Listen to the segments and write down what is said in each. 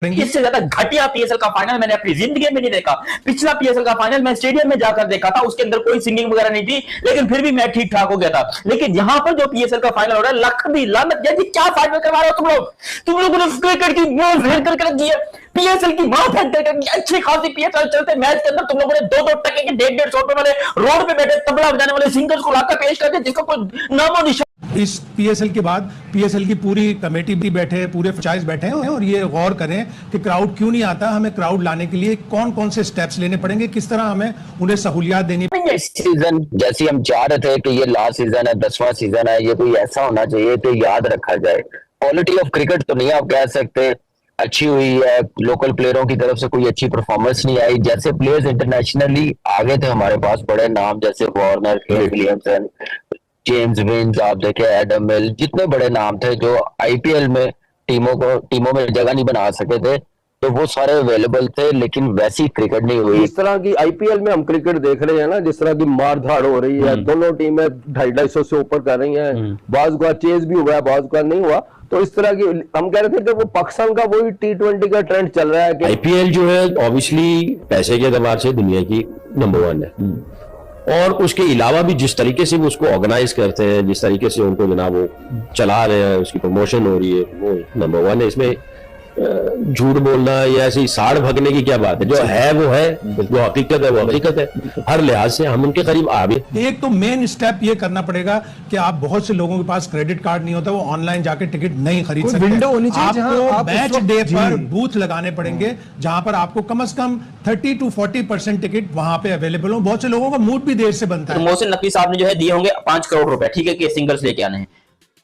इससे ज्यादा घटिया पीएसएल का फाइनल मैंने अपनी जिंदगी में नहीं देखा। पिछला पीएसएल का फाइनल मैं स्टेडियम में जाकर देखा था, उसके अंदर कोई सिंगिंग वगैरह नहीं थी, लेकिन फिर भी मैं ठीक ठाक हो गया था। लेकिन यहां पर जो पीएसएल का फाइनल हो रहा है, लख दी लानत, जैसे क्या फाइनल करवा रहे हो तुम लोगों ने क्रिकेट की मां फेर कर रखी है, पीएसएल की मां फेर कर रखी है। अच्छी खासी पीएसएल चलते मैच के अंदर तुम लोगों ने 2-2 टके के 150 रुपए वाले रोड पे बैठे तबला बजाने वाले सिंगर्स को लाकर पेश करते, जिसका कोई नामो निशान। इस पीएसएल के बाद पीएसएल की पूरी कमेटी भी बैठे, पूरे फ्रेंचाइज बैठे हैं और ये गौर करें कि क्राउड क्यों नहीं आता, हमें क्राउड लाने के लिए कौन कौन से स्टेप्स लेने पड़ेंगे, किस तरह हमें उन्हें सहूलियात देनी पड़ेगी। सीजन जैसे हम चाह रहे थे कि ये लास्ट सीजन है, 10वां सीजन है, ये कोई ऐसा होना चाहिए तो याद रखा जाए। क्वालिटी ऑफ क्रिकेट तो नहीं आप कह सकते अच्छी हुई है, लोकल प्लेयरों की तरफ से कोई अच्छी परफॉर्मेंस नहीं आई। जैसे प्लेयर्स इंटरनेशनली आगे थे हमारे पास बड़े नाम, जैसे Warner, Kane Williamson, James Vince, आप देखे एडम मिल, जितने बड़े नाम थे जो आईपीएल में टीमों में जगह नहीं बना सके थे, तो वो सारे अवेलेबल थे, लेकिन वैसी क्रिकेट नहीं हुई। इस तरह की आईपीएल में हम क्रिकेट देख रहे हैं ना, जिस तरह की मारधाड़ हो रही है, दोनों टीमें 250 से ऊपर कर रही हैं, बाज का चेज भी हुआ है, बाज का नहीं हुआ। तो इस तरह की हम कह रहे थे कि वो पाकिस्तान का वही T20 का ट्रेंड चल रहा है कि आईपीएल जो है ऑब्वियसली पैसे के एतबार से दुनिया की नंबर 1 है, और उसके अलावा भी जिस तरीके से वो उसको ऑर्गेनाइज करते हैं, जिस तरीके से उनको जनाब वो चला रहे हैं, उसकी प्रमोशन हो रही है, वो नंबर 1 है। इसमें झूठ बोलना या ऐसी साड़ भगने की क्या बात है, जो है वो है, जो हकीकत है वो हकीकत है। हर लिहाज से हम उनके करीब आ गए। एक तो मेन स्टेप ये करना पड़ेगा कि आप, बहुत से लोगों के पास क्रेडिट कार्ड नहीं होता, वो ऑनलाइन जाके टिकट नहीं खरीद सकते। विंडो होनी चाहिए, आपको मैच डे पर बूथ लगाने पड़ेंगे, जहां पर आपको कम से कम 30 to 40% टिकट वहां पे अवेलेबल हो। बहुत से लोगों का मूड भी देर से बनता है। मोहसिन नकवी साहब ने जो है दिए होंगे 5 करोड़ रुपए, ठीक है, कि सिंगर्स लेके आने हैं,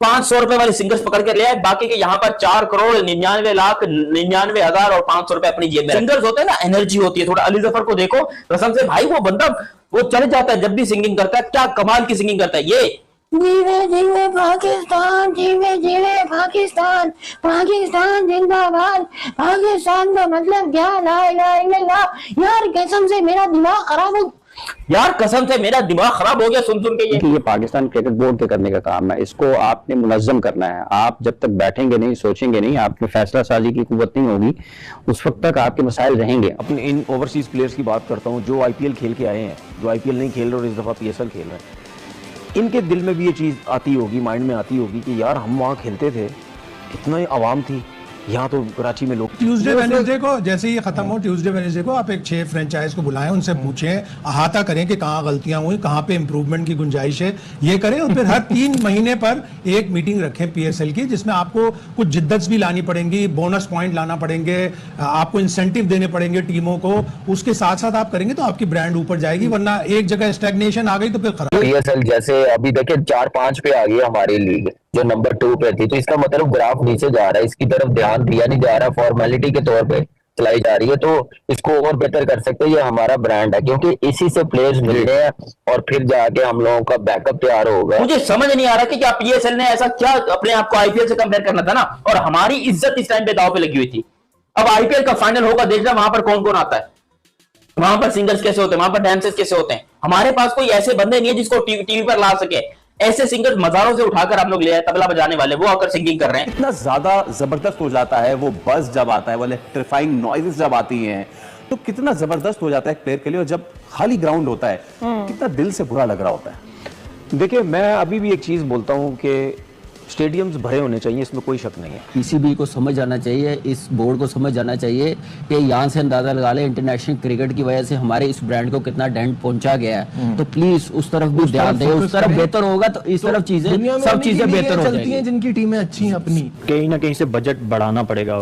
500 रुपए वाले सिंगर्स पकड़ के ले आए, बाकी के यहाँ पर 4 करोड़ 99,99,000 और 500 रुपए अपनी जेब में। सिंगर्स होते हैं ना, एनर्जी होती है। थोड़ा अली जफर को देखो, कसम से भाई वो बंदा वो चल जाता है जब भी सिंगिंग करता है, क्या कमाल की सिंगिंग करता है। ये जीवे जीवे पाकिस्तान, जीवे जीवे पाकिस्तान, पाकिस्तान जिंदाबाद, पाकिस्तान का मतलब क्या, ला इलाहा इल्लल्लाह। यार कसम से मेरा दिमाग खराब हो, यार कसम से मेरा दिमाग खराब हो गया सुन सुन के। ये पाकिस्तान क्रिकेट बोर्ड के करने का काम है, इसको आपने मुनज़्ज़म करना है। आप जब तक बैठेंगे नहीं, सोचेंगे नहीं, आपके फैसला साजी की कुव्वत नहीं होगी, उस वक्त तक आपके मसाइल रहेंगे। अपने इन ओवरसीज प्लेयर्स की बात करता हूँ जो आईपीएल खेल के आए हैं, जो आईपीएल नहीं खेल रहे और इस दफा पीएसएल खेल रहे हैं, इनके दिल में भी ये चीज आती होगी, माइंड में आती होगी कि यार हम वहाँ खेलते थे, कितना आवाम थी, यहाँ तो कराची में लोग। ट्यूसडे वेडनेसडे को, जैसे ये खत्म हो, ट्यूसडे वेडनेसडे को आप एक 6 फ्रेंचाइज को बुलाएं, उनसे पूछें, अहाता करें कि कहाँ गलतियां हुई, कहाँ पे इंप्रूवमेंट की गुंजाइश है, ये करें। और फिर हर 3 महीने पर एक मीटिंग रखें पीएसएल की, जिसमें आपको कुछ जिद्दत भी लानी पड़ेंगी, बोनस पॉइंट लाना पड़ेंगे, आपको इंसेंटिव देने पड़ेंगे टीमों को। उसके साथ साथ आप करेंगे तो आपकी ब्रांड ऊपर जाएगी, वरना एक जगह स्टैग्नेशन आ गई तो फिर खराब। पीएसएल जैसे अभी देखिए 4-5 पे आ गई हमारी लीग, जो नंबर 2 पे थी, तो इसका मतलब ग्राफ नीचे जा रहा है, इसकी तरफ ध्यान दिया नहीं जा रहा, फॉर्मेलिटी के तौर पे चलाई जा रही है। तो इसको और बेहतर कर सकते हैं, ये हमारा ब्रांड है, क्योंकि इसी से प्लेयर्स मिल रहे हैं और फिर जाके हम लोगों का बैकअप तैयार होगा। मुझे समझ नहीं आ रहा कि क्या पीएसएल ने ऐसा क्या अपने आप को आईपीएल से कंपेयर करना था ना, और हमारी इज्जत इस टाइम पे दांव पे लगी हुई थी। अब आईपीएल का फाइनल होगा, देखना वहां पर कौन कौन आता है, वहां पर सिंगर्स कैसे होते हैं, वहां पर डांसर्स कैसे होते हैं। हमारे पास कोई ऐसे बंदे नहीं है जिसको टीवी पर ला सके। ऐसे सिंगर्स मजारों से उठाकर आप लोग ले आए, तबला बजाने वाले, वो आकर सिंगिंग कर रहे हैं। इतना ज्यादा जबरदस्त हो जाता है वो बस जब आता है, वो इलेक्ट्रीफाइंग नॉइजेस जब आती हैं, तो कितना जबरदस्त हो जाता है प्लेयर के लिए। और जब खाली ग्राउंड होता है कितना दिल से बुरा लग रहा होता है। देखिए, मैं अभी भी एक चीज बोलता हूँ कि स्टेडियम्स भरे होने चाहिए, इसमें कोई शक नहीं है। पीसीबी को समझ आना चाहिए, इस बोर्ड को समझ आना चाहिए कि यहाँ से अंदाजा लगा ले इंटरनेशनल क्रिकेट की वजह से हमारे इस ब्रांड को कितना डेंट पहुंचा गया है। तो प्लीज उस तरफ भी ध्यान दें, उस तरफ बेहतर होगा तो इस तरफ चीजें, सब चीजें बेहतर हो जाएंगी। जिनकी टीमें अच्छी हैं अपनी, कहीं ना कहीं से बजट बढ़ाना पड़ेगा।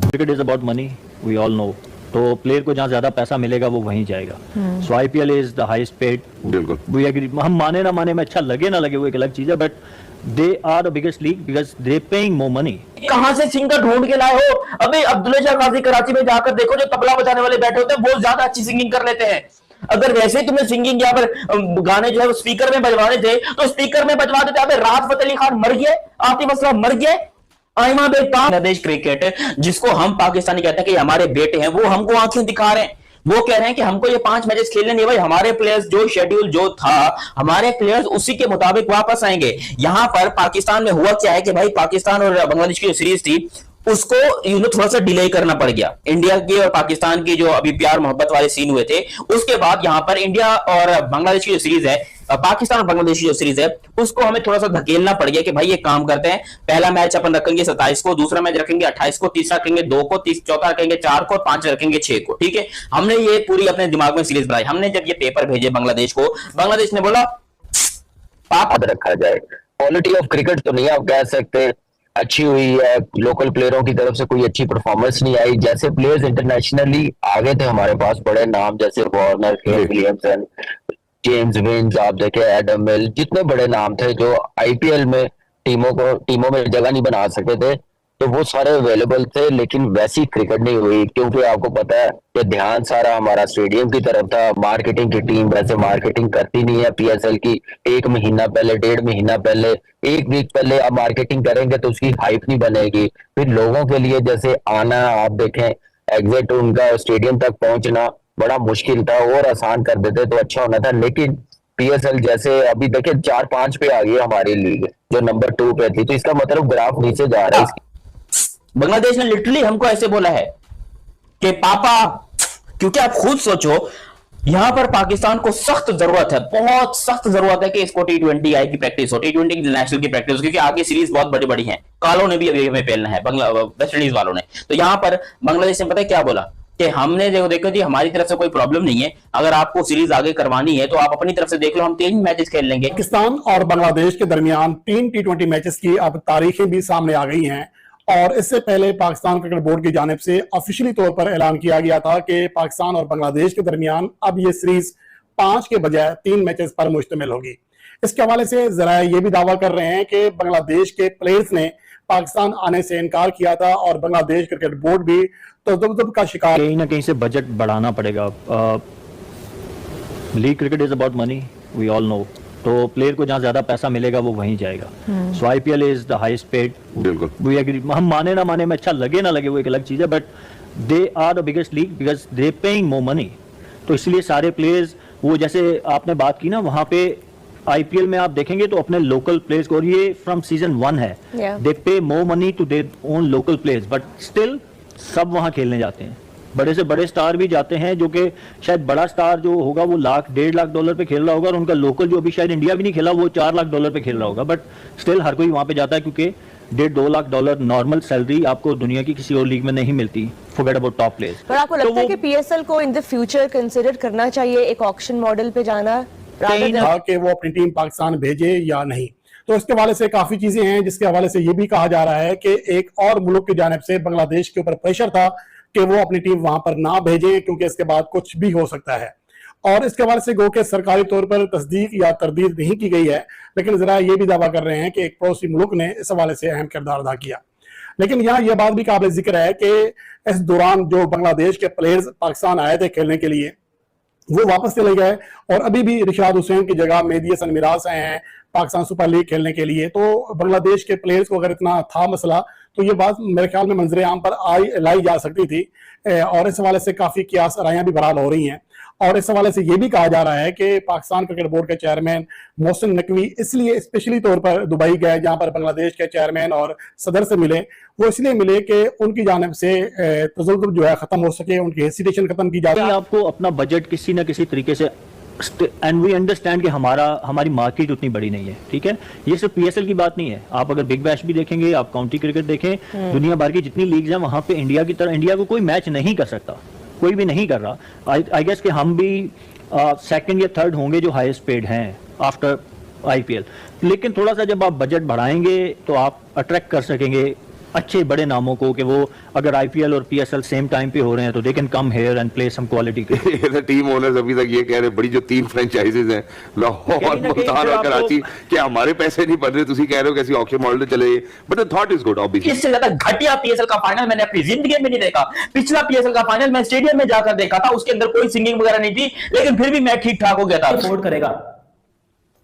Cricket is about money, we all know. तो प्लेयर को जहाँ ज्यादा पैसा मिलेगा वो वहीं जाएगा। So IPL is the highest paid. बिल्कुल, वी एग्री। हम माने ना माने में, अच्छा लगे ना लगे, वो एक अलग चीज है, but they are the biggest league because they paying more money. कहां से सिंगर ढूंढ के लाए हो? अबे अब्दुल्ला शाह गाजी कराची में जाकर देखो, जो तबला बजाने वाले बैठे होते हैं वो ज्यादा अच्छी सिंगिंग कर लेते हैं। अगर वैसे ही तुम्हें सिंगिंग यहाँ पर गाने जो है वो स्पीकर में बजवाने थे तो स्पीकर में बजवा देते। अबे राहत फतेह अली खान मर गए, आतिफ असलम मर गए, आइमा बेगम। बांग्लादेश क्रिकेट जिसको हम पाकिस्तानी कहते हैं कि हमारे बेटे हैं, वो हमको आंखें दिखा रहे हैं। वो कह रहे हैं कि हमको ये 5 मैचेस खेलने नहीं, भाई हमारे प्लेयर्स जो शेड्यूल जो था, हमारे प्लेयर्स उसी के मुताबिक वापस आएंगे। यहां पर पाकिस्तान में हुआ क्या है कि भाई पाकिस्तान और बांग्लादेश की जो सीरीज थी उसको थोड़ा सा डिले करना पड़ गया। इंडिया की और पाकिस्तान की जो अभी प्यार मोहब्बत वाले सीन हुए थे, उसके बाद यहां पर इंडिया और बांग्लादेश की जो सीरीज है, पाकिस्तान और बांग्लादेश की जो सीरीज है, उसको हमें थोड़ा सा धकेलना पड़ गया कि भाई ये काम करते हैं, पहला मैच अपन रखेंगे 27 को, दूसरा मैच रखेंगे 28 को, तीसरा रखेंगे 2 को, चौथा रखेंगे 4 को, 5 रखेंगे 6 को। ठीक है, हमने ये पूरी अपने दिमाग में सीरीज बनाई। हमने जब ये पेपर भेजे बांग्लादेश को, बांग्लादेश ने बोला याद रखा जाए, क्वालिटी ऑफ क्रिकेट तो नहीं आप कह सकते अच्छी हुई है, लोकल प्लेयरों की तरफ से कोई अच्छी परफॉर्मेंस नहीं आई। जैसे प्लेयर्स इंटरनेशनली आगे थे हमारे पास बड़े नाम, जैसे Warner, Kane Williamson, James Vince, आप देखें एडम मिल, जितने बड़े नाम थे जो आईपीएल में टीमों में जगह नहीं बना सके थे, तो वो सारे अवेलेबल थे, लेकिन वैसी क्रिकेट नहीं हुई। क्योंकि आपको पता है कि ध्यान सारा हमारा स्टेडियम की तरफ था। मार्केटिंग की टीम वैसे मार्केटिंग करती नहीं है पीएसएल की, 1 महीना पहले, 1.5 महीना पहले, 1 वीक पहले अब मार्केटिंग करेंगे तो उसकी हाइप नहीं बनेगी। फिर लोगों के लिए जैसे आना, आप देखें एग्जिट उनका स्टेडियम तक पहुंचना बड़ा मुश्किल था, और आसान कर देते तो अच्छा होना था। लेकिन पीएसएल जैसे अभी देखे 4-5 पे आ गई हमारी लीग जो नंबर 2 पे थी, तो इसका मतलब ग्राफ नीचे जा रहा है। बांग्लादेश ने लिटरली हमको ऐसे बोला है कि पापा, क्योंकि आप खुद सोचो यहां पर पाकिस्तान को सख्त जरूरत है, बहुत सख्त जरूरत है कि इसको T20 आई की प्रैक्टिस हो, T20 इंटरनेशनल की प्रैक्टिस हो, क्योंकि आगे सीरीज बहुत बड़ी बड़ी है। कालों ने भी अभी हमें पेलना है, वेस्ट इंडीज वालों ने। तो यहां पर बांग्लादेश ने पता है क्या बोला कि हमने देखो जी हमारी तरफ से कोई प्रॉब्लम नहीं है, अगर आपको सीरीज आगे करवानी है तो आप अपनी तरफ से देख लो, हम 3 मैचेस खेल लेंगे। पाकिस्तान और बांग्लादेश के दरमियान 3 T20 मैचेस की अब तारीखें भी सामने आ गई हैं, और इससे पहले पाकिस्तान क्रिकेट बोर्ड की जानिब से ऑफिशियली तौर पर ऐलान किया गया था कि पाकिस्तान और बांग्लादेश के दरमियान अब ये सीरीज 5 के बजाय 3 मैचेस पर मुश्तमिल होगी। इसके हवाले से जरा ये भी दावा कर रहे हैं कि बांग्लादेश के प्लेयर्स ने पाकिस्तान आने से इनकार किया था, और बांग्लादेश क्रिकेट बोर्ड भी तजब्जुब का शिकार। कहीं ना कहीं से बजट बढ़ाना पड़ेगा। League cricket is about money, we all know, तो प्लेयर को जहाँ ज्यादा पैसा मिलेगा वो वहीं जाएगा। So IPL is the highest paid, बिल्कुल वी एग्री। हम माने ना माने, में अच्छा लगे ना लगे वो एक अलग चीज है, but they are the biggest league because they paying more money. तो इसलिए सारे प्लेयर्स, वो जैसे आपने बात की ना, वहां पे आईपीएल में आप देखेंगे तो अपने लोकल प्लेयर्स को, और ये फ्रॉम सीजन 1 है, they pay more money to their own local players, but still सब वहां खेलने जाते हैं। बड़े से बड़े स्टार भी जाते हैं, जो कि शायद बड़ा स्टार जो होगा वो $1.5 लाख पे खेल रहा होगा, और उनका लोकल जो अभी शायद इंडिया भी नहीं खेला वो $4 लाख पे खेल रहा होगा, बट स्टिल हर कोई वहां पे जाता है, क्योंकि $1.5-2 लाख नॉर्मल सैलरी आपको दुनिया की किसी और लीग में नहीं मिलती। Forget about top players. पर आपको लगता है कि पीएसएल को इन द फ्यूचर कंसीडर करना चाहिए एक ऑक्शन मॉडल पे जाना, कि वो अपनी टीम पाकिस्तान भेजे या नहीं? तो इसके हवाले से काफी चीजें हैं, जिसके हवाले से ये भी कहा जा रहा है कि एक और मुल्क की जानिब से बांग्लादेश के ऊपर प्रेशर था कि वो अपनी टीम वहां पर ना भेजे, क्योंकि इसके बाद कुछ भी हो सकता है। और इसके हवाले से गो के सरकारी तौर पर तस्दीक या तरदीद नहीं की गई है, लेकिन जरा ये भी दावा कर रहे हैं कि एक पड़ोसी मुल्क ने इस हवाले से अहम किरदार अदा किया। लेकिन यहाँ यह बात भी काबिल जिक्र है कि इस दौरान जो बांग्लादेश के प्लेयर्स पाकिस्तान आए थे खेलने के लिए, वो वापस चले गए, और अभी भी रिशाद हुसैन की जगह मेहदी हसन मिराज आए हैं पाकिस्तान सुपर लीग खेलने के लिए। तो बांग्लादेश के प्लेयर्स को अगर इतना था मसला, तो ये बात मेरे ख्याल में मंजरे आम पर लाई जा सकती थी, और इस हवाले से काफी कियास आराइयां भी बहाल हो रही हैं। और इस हवाले से ये भी कहा जा रहा है कि पाकिस्तान क्रिकेट बोर्ड के चेयरमैन मोहसिन नकवी इसलिए स्पेशली तौर पर दुबई गए, जहां पर बांग्लादेश के चेयरमैन और सदर से मिले। वो इसलिए मिले कि उनकी जानिब से तजल्लुल जो है खत्म हो सके, उनकी हेसिटेशन खत्म की जाए। आपको अपना बजट किसी ना किसी तरीके से, एंड वी अंडरस्टैंड कि हमारी मार्केट उतनी बड़ी नहीं है, ठीक है। ये सिर्फ पीएसएल की बात नहीं है, आप अगर बिग बैश भी देखेंगे, आप काउंटी क्रिकेट देखें, दुनिया भर की जितनी लीग्स हैं वहां पे इंडिया की तरह इंडिया को कोई मैच नहीं कर सकता, कोई भी नहीं कर रहा। आई गेस कि हम भी सेकंड या थर्ड होंगे जो हाईएस्ट पेड हैं आफ्टर आईपीएल। लेकिन थोड़ा सा जब आप बजट बढ़ाएंगे तो आप अट्रैक्ट कर सकेंगे अच्छे बड़े नामों को, कि वो अगर आईपीएल और पीएसएल सेम टाइम पे हो रहे हैं तो they can come here and play some quality. Team owners अभी तक ये कह रहे बड़ी जो 3 फ्रेंचाइजीज हैं लाहौर, मुल्तान और कराची, कि हमारे पैसे नहीं बन रहे, तुसी कह रहे हो कैसी ऑक्शन मॉडल चले, but the thought is good obviously. इससे ज्यादा घटिया पीएसएल का फाइनल मैंने अपनी जिंदगी में नहीं देखा। पिछला पीएसएल का फाइनल मैं स्टेडियम में जाकर देखा था, उसके अंदर कोई सिंगिंग वगैरह नहीं थी, लेकिन फिर भी मैच ठीक ठाक हो गया था। सपोर्ट करेगा,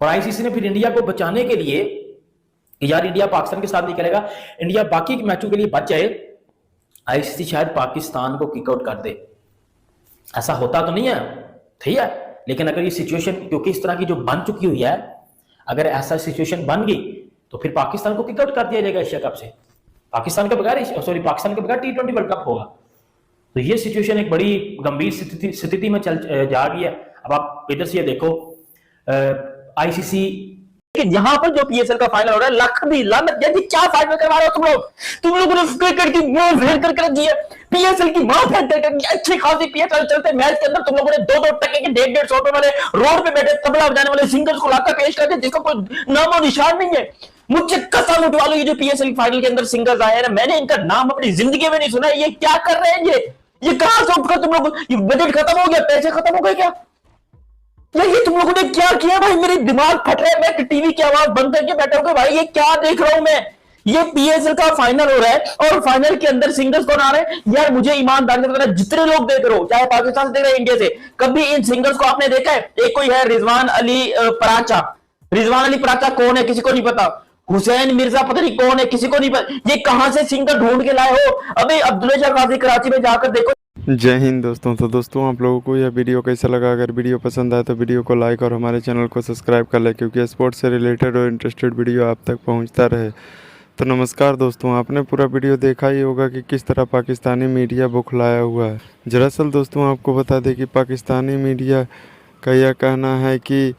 और आईसीसी ने फिर इंडिया को बचाने के लिए कि यार इंडिया पाकिस्तान के साथ नहीं करेगा, इंडिया बाकी के मैचों के लिए बच जाए, आईसीसी शायद पाकिस्तान को किक आउट कर दे। ऐसा होता तो नहीं है, ठीक है, लेकिन अगर ये सिचुएशन क्योंकि इस तरह की जो बन चुकी हुई है, अगर ऐसा सिचुएशन बन गई तो फिर पाकिस्तान को किक आउट कर दिया जाएगा एशिया कप से। पाकिस्तान के बगैर T20 वर्ल्ड कप होगा। तो ये सिचुएशन एक बड़ी गंभीर स्थिति में चल जा रही है। अब आप इधर से ये देखो, आईसीसी यहाँ पर जो पीएसएल का फाइनल हो रहा है, लाख भी लानत, जैसे क्या फाइनल करवा रहे हो तुम लोगों ने क्रिकेट की मां फेर कर रख दी है, पीएसएल की मां फेर कर अच्छी खासी पीएसएल चलते मैच के अंदर तुम लोगों ने 2-2 टके के 150-150 रुपए वाले रोड पे बैठे तबला बजाने वाले सिंगर्स को लाकर पेश कर दिया, जिसका कोई नामो निशान नहीं है। मुझे कसम उठवा लो, ये जो पीएसएल फाइनल के अंदर सिंगर्स आए हैं, मैंने इनका नाम अपनी जिंदगी में नहीं सुना। ये क्या कर रहे हैं, ये कहां से उठकर तुम लोग, ये बजट खत्म हो गया, पैसे खत्म हो गए क्या? ये तुम लोगों ने क्या किया भाई? मेरे दिमाग फट रहा है, मैं टीवी की आवाज बंद करके बैठा हूं भाई, ये क्या देख रहा हूं मैं? ये पीएसएल का फाइनल हो रहा है और फाइनल के अंदर सिंगर्स कौन आ रहे हैं यार? मुझे ईमानदारी से बताना, जितने लोग देख रहे हो, चाहे पाकिस्तान से देख रहे हैं, इंडिया से, कभी इन सिंगर्स को आपने देखा है? एक कोई है रिजवान अली पराचा। रिजवान अली पराचा कौन है? किसी को नहीं पता। हुसैन मिर्जा पता नहीं कौन है, किसी को नहीं पता। ये कहां से सिंगर ढूंढ के लाए हो? अभी अब्दुल्ला शाह गाजी कराची में जाकर देखो। जय हिंद दोस्तों। तो दोस्तों आप लोगों को यह वीडियो कैसा लगा? अगर वीडियो पसंद आए तो वीडियो को लाइक और हमारे चैनल को सब्सक्राइब कर लें, क्योंकि स्पोर्ट्स से रिलेटेड और इंटरेस्टेड वीडियो आप तक पहुंचता रहे। तो नमस्कार दोस्तों, आपने पूरा वीडियो देखा ही होगा कि किस तरह पाकिस्तानी मीडिया बौखलाया हुआ है। दरअसल दोस्तों आपको बता दें कि पाकिस्तानी मीडिया का यह कहना है कि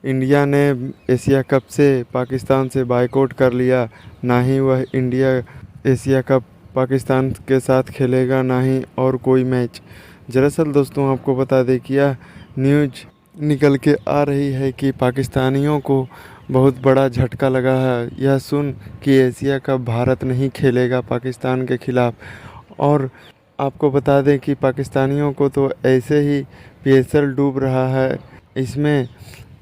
इंडिया ने एशिया कप से पाकिस्तान से बायकॉट कर लिया, ना ही वह इंडिया एशिया कप पाकिस्तान के साथ खेलेगा, ना ही और कोई मैच। दरअसल दोस्तों आपको बता दें कि यह न्यूज़ निकल के आ रही है कि पाकिस्तानियों को बहुत बड़ा झटका लगा है यह सुन कि एशिया कप भारत नहीं खेलेगा पाकिस्तान के खिलाफ। और आपको बता दें कि पाकिस्तानियों को तो ऐसे ही पीएसएल डूब रहा है, इसमें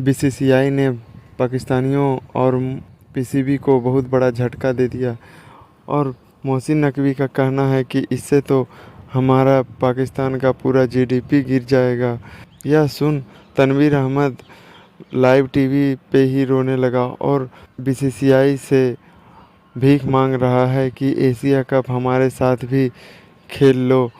बीसीसीआई ने पाकिस्तानियों और पीसीबी को बहुत बड़ा झटका दे दिया। और मोहसिन नकवी का कहना है कि इससे तो हमारा पाकिस्तान का पूरा जीडीपी गिर जाएगा। यह सुन तनवीर अहमद लाइव टीवी पे ही रोने लगा और बीसीसीआई से भीख मांग रहा है कि एशिया कप हमारे साथ भी खेल लो।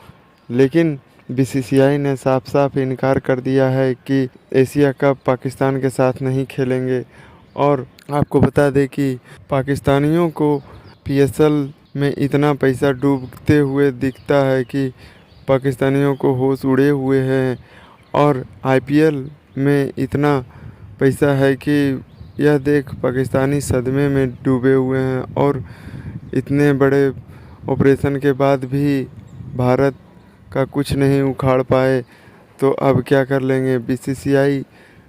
लेकिन बीसीसीआई ने साफ साफ इनकार कर दिया है कि एशिया कप पाकिस्तान के साथ नहीं खेलेंगे। और आपको बता दें कि पाकिस्तानियों को पीएसएल में इतना पैसा डूबते हुए दिखता है कि पाकिस्तानियों को होश उड़े हुए हैं, और आईपीएल में इतना पैसा है कि यह देख पाकिस्तानी सदमे में डूबे हुए हैं। और इतने बड़े ऑपरेशन के बाद भी भारत का कुछ नहीं उखाड़ पाए, तो अब क्या कर लेंगे? बीसीसीआई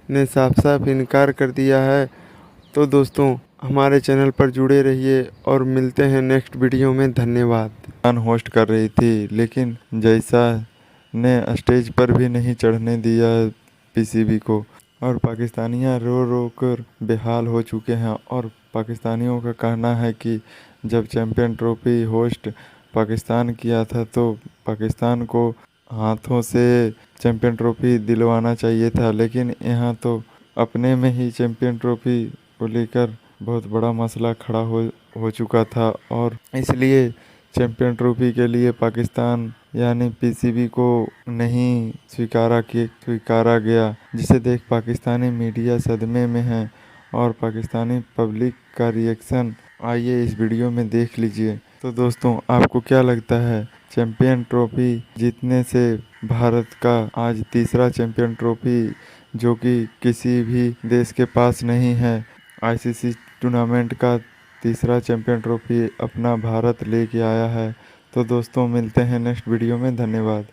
ने साफ साफ इनकार कर दिया है। तो दोस्तों हमारे चैनल पर जुड़े रहिए और मिलते हैं नेक्स्ट वीडियो में। धन्यवाद। होस्ट कर रही थी, लेकिन जैसा ने स्टेज पर भी नहीं चढ़ने दिया पीसीबी को, और पाकिस्तानियां रो रो कर बेहाल हो चुके हैं। और पाकिस्तानियों का कहना है कि जब चैंपियन ट्रॉफी होस्ट पाकिस्तान किया था तो पाकिस्तान को हाथों से चैंपियन ट्रॉफी दिलवाना चाहिए था, लेकिन यहाँ तो अपने में ही चैंपियन ट्रॉफी को लेकर बहुत बड़ा मसला खड़ा हो चुका था। और इसलिए चैंपियन ट्रॉफी के लिए पाकिस्तान यानी पीसीबी को नहीं स्वीकारा गया, जिसे देख पाकिस्तानी मीडिया सदमे में है और पाकिस्तानी पब्लिक का रिएक्शन आइए इस वीडियो में देख लीजिए। तो दोस्तों आपको क्या लगता है, चैंपियन ट्रॉफी जीतने से भारत का आज तीसरा चैंपियन ट्रॉफी जो कि किसी भी देश के पास नहीं है, आईसीसी टूर्नामेंट का तीसरा चैंपियन ट्रॉफी अपना भारत लेके आया है। तो दोस्तों मिलते हैं नेक्स्ट वीडियो में। धन्यवाद।